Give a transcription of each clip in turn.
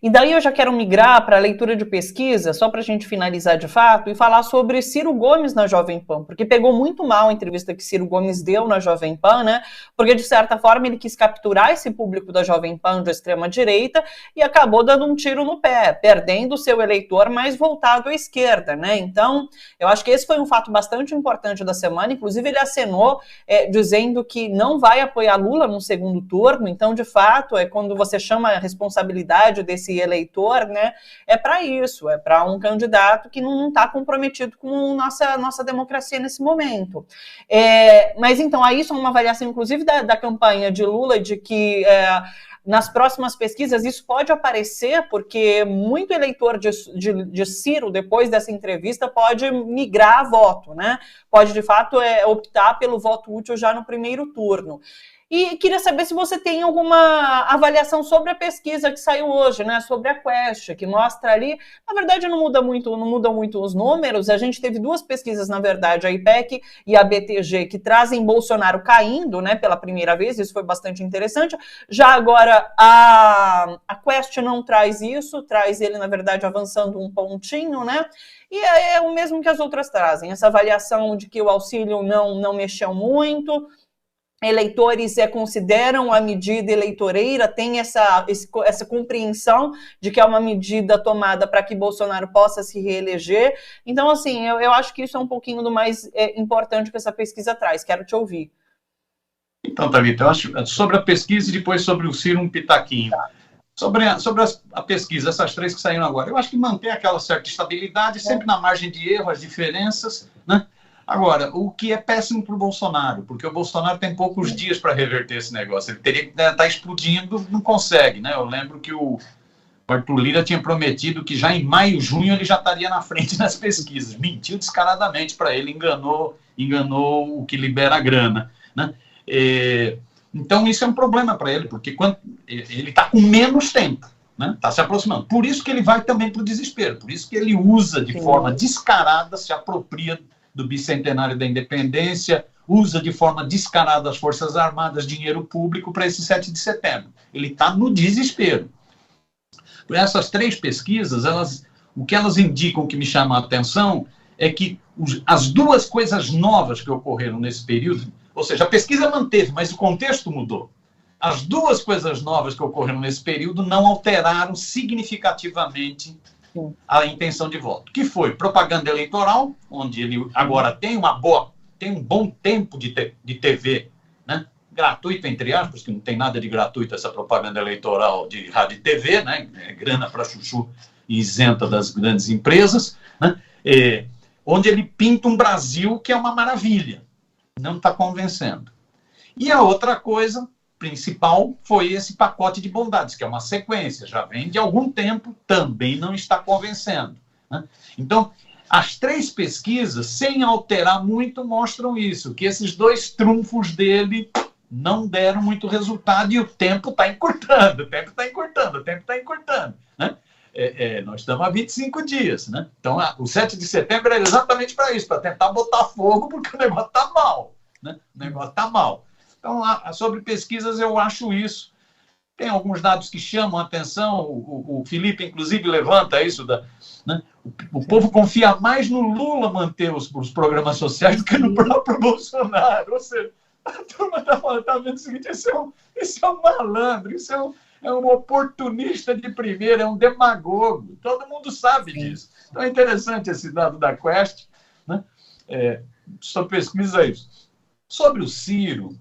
E daí eu já quero migrar para a leitura de pesquisa, só para a gente finalizar de fato, e falar sobre Ciro Gomes na Jovem Pan, porque pegou muito mal a entrevista que Ciro Gomes deu na Jovem Pan, né? Porque, de certa forma, ele quis capturar esse público da Jovem Pan de extrema-direita e acabou dando um tiro no pé, perdendo o seu eleitor mais voltado à esquerda, né? Então, eu acho que esse foi um fato bastante importante da semana, inclusive ele acenou dizendo que não vai apoiar Lula no segundo turno, então, de fato, quando você chama a responsabilidade desse eleitor, né, é para isso, é para um candidato que não está comprometido com nossa democracia nesse momento. Mas então, aí isso é uma avaliação, inclusive, da campanha de Lula, de que nas próximas pesquisas isso pode aparecer, porque muito eleitor de Ciro, depois dessa entrevista, pode migrar a voto, né? Pode, de fato, optar pelo voto útil já no primeiro turno. E queria saber se você tem alguma avaliação sobre a pesquisa que saiu hoje, né, sobre a Quest, que mostra ali, na verdade não mudam muito os números, a gente teve duas pesquisas, na verdade, a IPEC e a BTG, que trazem Bolsonaro caindo, né, pela primeira vez, isso foi bastante interessante. Já agora, a Quest não traz isso, traz ele, na verdade, avançando um pontinho, né, e é o mesmo que as outras trazem, essa avaliação de que o auxílio não mexeu muito, eleitores consideram a medida eleitoreira, tem essa compreensão de que é uma medida tomada para que Bolsonaro possa se reeleger. Então, assim, eu acho que isso é um pouquinho do mais importante que essa pesquisa traz. Quero te ouvir. Então, Thalita, eu acho sobre a pesquisa e depois sobre o Ciro um pitaquinho. Sobre a pesquisa, essas três que saíram agora, eu acho que mantém aquela certa estabilidade, sempre na margem de erro, as diferenças, né? Agora, o que é péssimo para o Bolsonaro, porque o Bolsonaro tem poucos dias para reverter esse negócio. Ele teria que estar explodindo, não consegue, né? Eu lembro que o Arthur Lira tinha prometido que já em maio, junho, ele já estaria na frente nas pesquisas. Mentiu descaradamente para ele, enganou o que libera a grana, né? Então, isso é um problema para ele, porque ele está com menos tempo, né? Está se aproximando. Por isso que ele vai também para o desespero, por isso que ele usa de forma descarada, se apropria do bicentenário da independência, usa de forma descarada as Forças Armadas, dinheiro público para esse 7 de setembro. Ele está no desespero. Por essas três pesquisas, o que elas indicam, que me chama a atenção, é que as duas coisas novas que ocorreram nesse período, ou seja, a pesquisa manteve, mas o contexto mudou. As duas coisas novas que ocorreram nesse período não alteraram significativamente a intenção de voto, que foi propaganda eleitoral, onde ele agora tem um bom tempo de TV, né? Gratuito, entre aspas, que não tem nada de gratuito essa propaganda eleitoral de rádio e TV, né? É grana para chuchu e isenta das grandes empresas, né? Onde ele pinta um Brasil que é uma maravilha, não está convencendo. E a outra coisa principal foi esse pacote de bondades, que é uma sequência, já vem de algum tempo, também não está convencendo, né? Então, as três pesquisas, sem alterar muito, mostram isso, que esses dois trunfos dele não deram muito resultado e o tempo está encurtando, né? Nós estamos há 25 dias, né? Então, o 7 de setembro era exatamente para isso, para tentar botar fogo, porque o negócio está mal, né? O negócio está mal. Então, sobre pesquisas, eu acho isso. Tem alguns dados que chamam a atenção, o Felipe, inclusive, levanta isso, né? O povo confia mais no Lula manter os programas sociais do que no próprio Bolsonaro. Ou seja, a turma está vendo o seguinte, esse é um malandro, isso é um oportunista de primeira, é um demagogo. Todo mundo sabe disso. Então, é interessante esse dado da Quest, né? Sobre pesquisa, é isso. Sobre o Ciro,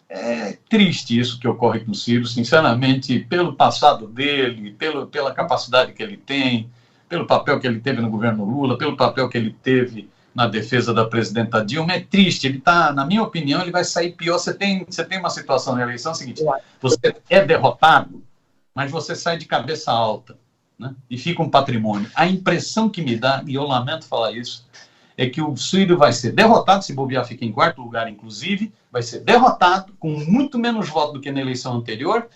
é triste isso que ocorre com o Ciro, sinceramente, pelo passado dele, pela capacidade que ele tem, pelo papel que ele teve no governo Lula, pelo papel que ele teve na defesa da presidenta Dilma. É triste, ele está, na minha opinião, ele vai sair pior. Você tem uma situação na eleição seguinte, você é derrotado, mas você sai de cabeça alta, né? E fica um patrimônio. A impressão que me dá, e eu lamento falar isso, é que o Ciro vai ser derrotado, se bobear fica em quarto lugar, inclusive, vai ser derrotado com muito menos voto do que na eleição anterior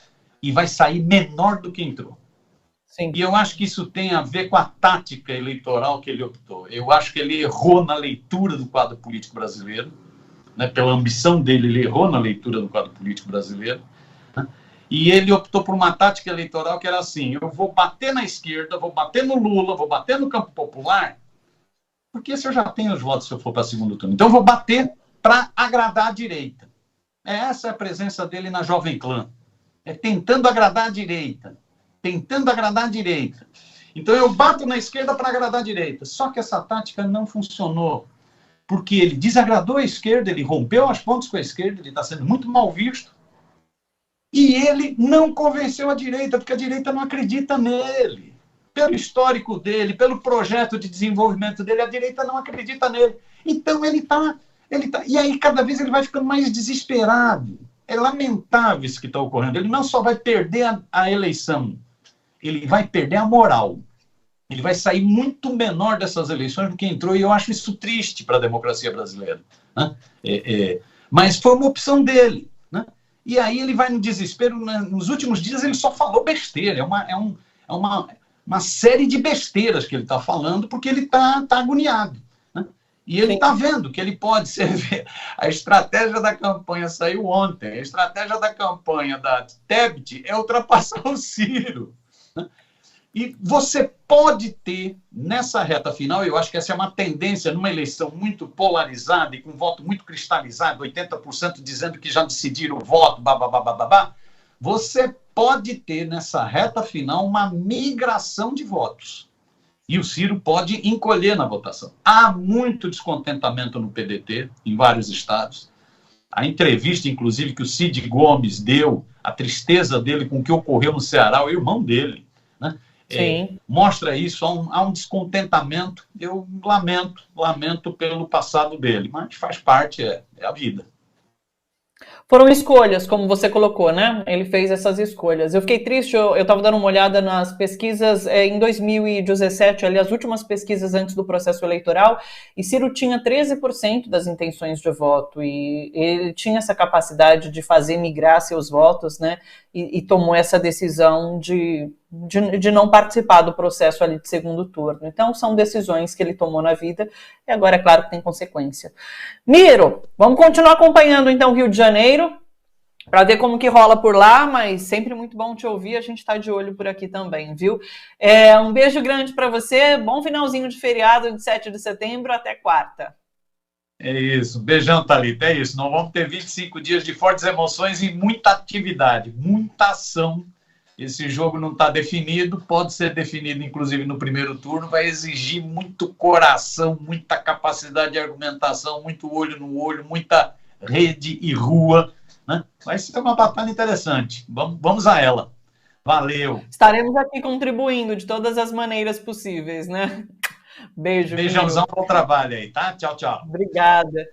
e vai sair menor do que entrou. Sim. E eu acho que isso tem a ver com a tática eleitoral que ele optou. Eu acho que ele errou na leitura do quadro político brasileiro, né? Pela ambição dele, ele errou na leitura do quadro político brasileiro, né? E ele optou por uma tática eleitoral que era assim: eu vou bater na esquerda, vou bater no Lula, vou bater no campo popular, porque se eu já tenho os votos se eu for para segundo turno. Então eu vou bater para agradar a direita. Essa é a presença dele na Jovem Clã. É tentando agradar a direita. Tentando agradar a direita. Então eu bato na esquerda para agradar a direita. Só que essa tática não funcionou. Porque ele desagradou a esquerda, ele rompeu as pontes com a esquerda, ele está sendo muito mal visto. E ele não convenceu a direita, porque a direita não acredita nele. Pelo histórico dele, pelo projeto de desenvolvimento dele, a direita não acredita nele. Então ele está... E aí cada vez ele vai ficando mais desesperado. É lamentável isso que está ocorrendo. Ele não só vai perder a eleição, ele vai perder a moral. Ele vai sair muito menor dessas eleições do que entrou, e eu acho isso triste para a democracia brasileira. Né? Mas foi uma opção dele. Né? E aí ele vai no desespero. Nos últimos dias ele só falou besteira. É uma série de besteiras que ele está falando, porque ele está agoniado. Né? E ele está vendo que ele pode ser... A estratégia da campanha saiu ontem. A estratégia da campanha da Tebet é ultrapassar o Ciro. Né? E você pode ter, nessa reta final, eu acho que essa é uma tendência numa eleição muito polarizada e com voto muito cristalizado, 80% dizendo que já decidiram o voto, babá, você pode ter nessa reta final uma migração de votos. E o Ciro pode encolher na votação. Há muito descontentamento no PDT, em vários estados. A entrevista, inclusive, que o Cid Gomes deu, a tristeza dele com o que ocorreu no Ceará, o irmão dele, né? Mostra isso, há um descontentamento. Eu lamento pelo passado dele, mas faz parte, é a vida. Foram escolhas, como você colocou, né? Ele fez essas escolhas. Eu fiquei triste, eu estava dando uma olhada nas pesquisas em 2017, ali as últimas pesquisas antes do processo eleitoral, e Ciro tinha 13% das intenções de voto, e ele tinha essa capacidade de fazer migrar seus votos, né? E tomou essa decisão de não participar do processo ali de segundo turno. Então, são decisões que ele tomou na vida, e agora é claro que tem consequência. Miro, vamos continuar acompanhando então o Rio de Janeiro, para ver como que rola por lá, mas sempre muito bom te ouvir, a gente está de olho por aqui também, viu? Um beijo grande para você, bom finalzinho de feriado de 7 de setembro, até quarta. É isso, beijão, Thalita, é isso. Nós vamos ter 25 dias de fortes emoções e muita atividade, muita ação. Esse jogo não está definido, pode ser definido inclusive no primeiro turno, vai exigir muito coração, muita capacidade de argumentação, muito olho no olho, muita rede e rua, né? Vai ser uma batalha interessante, vamos a ela. Valeu. Estaremos aqui contribuindo de todas as maneiras possíveis, né? Beijo. Beijãozão para o trabalho aí, tá? Tchau, tchau. Obrigada.